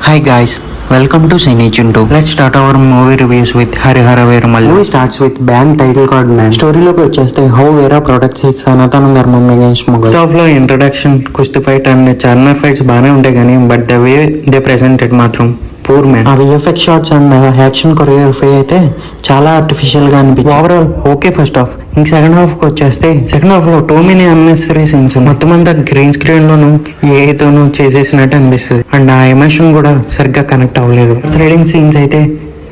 Hi guys, welcome to Cine Chintu. Let's start our movie reviews with Harihara Veeramallu. Movie starts with bang title card man. స్టోరీలోకి వచ్చేస్తే how వేరా protects his సనాతన ధర్మం against Mughal. Top లో introduction, కుస్తీ fight and చార్నర్ fights బాగానే ఉంటాయి కానీ but the way they presented మాత్రం పూర్ మ్యాన్. ఆ VFX shots and action choreography అయితే చాలా ఆర్టిఫిషియల్ గా అనిపించింది. Overall okay first half. ఇంక సెకండ్ హాఫ్ కి వచ్చేస్తే సెకండ్ హాఫ్ లో టూ మెనీ అన్నెసరీ సీన్స్ మొత్తం అంతా గ్రీన్ స్క్రీన్ లోను ఏతోనూ చేసేసినట్టు అనిపిస్తుంది అండ్ ఆ ఎమోషన్ కూడా సరిగ్గా కనెక్ట్ అవ్వలేదు. థ్రిల్లింగ్ సీన్స్ అయితే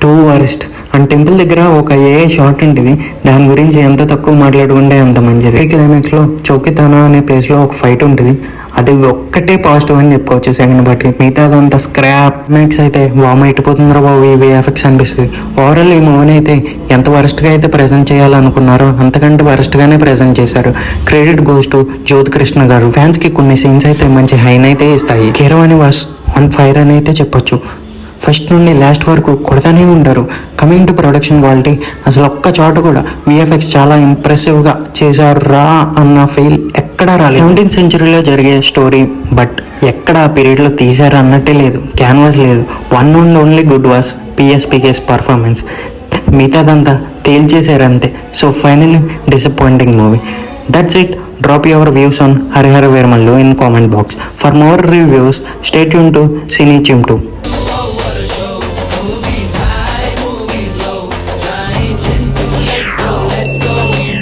టూ వరస్ట్ అండ్ టెంపుల్ దగ్గర ఒక షార్ట్ ఉంటుంది, దాని గురించి ఎంత తక్కువ మాట్లాడుకుంటే అంత మంచిది. క్లైమాక్స్ లో చౌకితానా అనే ప్లేస్ లో ఒక ఫైట్ ఉంటుంది, అది ఒక్కటే పాజిటివ్ అని చెప్పుకోవచ్చు సెకండ్ బట్టి. మిగతాదంతా స్క్రాప్. మ్యాక్స్ అయితే వామ్ అయిపోతుందిరా బాబు ఈ విఎఫ్ఎక్స్ అనిపిస్తుంది. ఓవరాల్ ఈ మూవీని అయితే ఎంత వరస్ట్ గా అయితే ప్రెజెంట్ చేయాలనుకున్నారో అంతకంటే వరస్ట్ గానే ప్రెజెంట్ చేశారు. క్రెడిట్ గోస్ టు జ్యోతి కృష్ణ గారు. ఫ్యాన్స్ కి కొన్ని సీన్స్ అయితే మంచి హైన్ అయితే ఇస్తాయి. కీరవాణి వాస్ ఆన్ ఫైర్ అని అయితే చెప్పొచ్చు. ఫస్ట్ నుండి లాస్ట్ వరకు కొడతానే ఉంటారు. కమింగ్ టు ప్రొడక్షన్ క్వాలిటీ, అసలు ఒక్క చోట కూడా విఎఫ్ఎక్స్ చాలా ఇంప్రెసివ్గా చేశారు రా అన్న ఫీల్ ఎక్కడా రాలేదు. 17th సెంచరీలో జరిగే స్టోరీ బట్ ఎక్కడ ఆ పీరియడ్లో తీశారు అన్నట్టే లేదు. క్యాన్వాస్ లేదు. One and only good was PSPK's performance. మిగతాదంతా తేల్చేశారు అంతే. So finally disappointing movie. That's it. Drop your views on Harihara Veeramallu in comment box. For more reviews, stay tuned to Cine Chintu.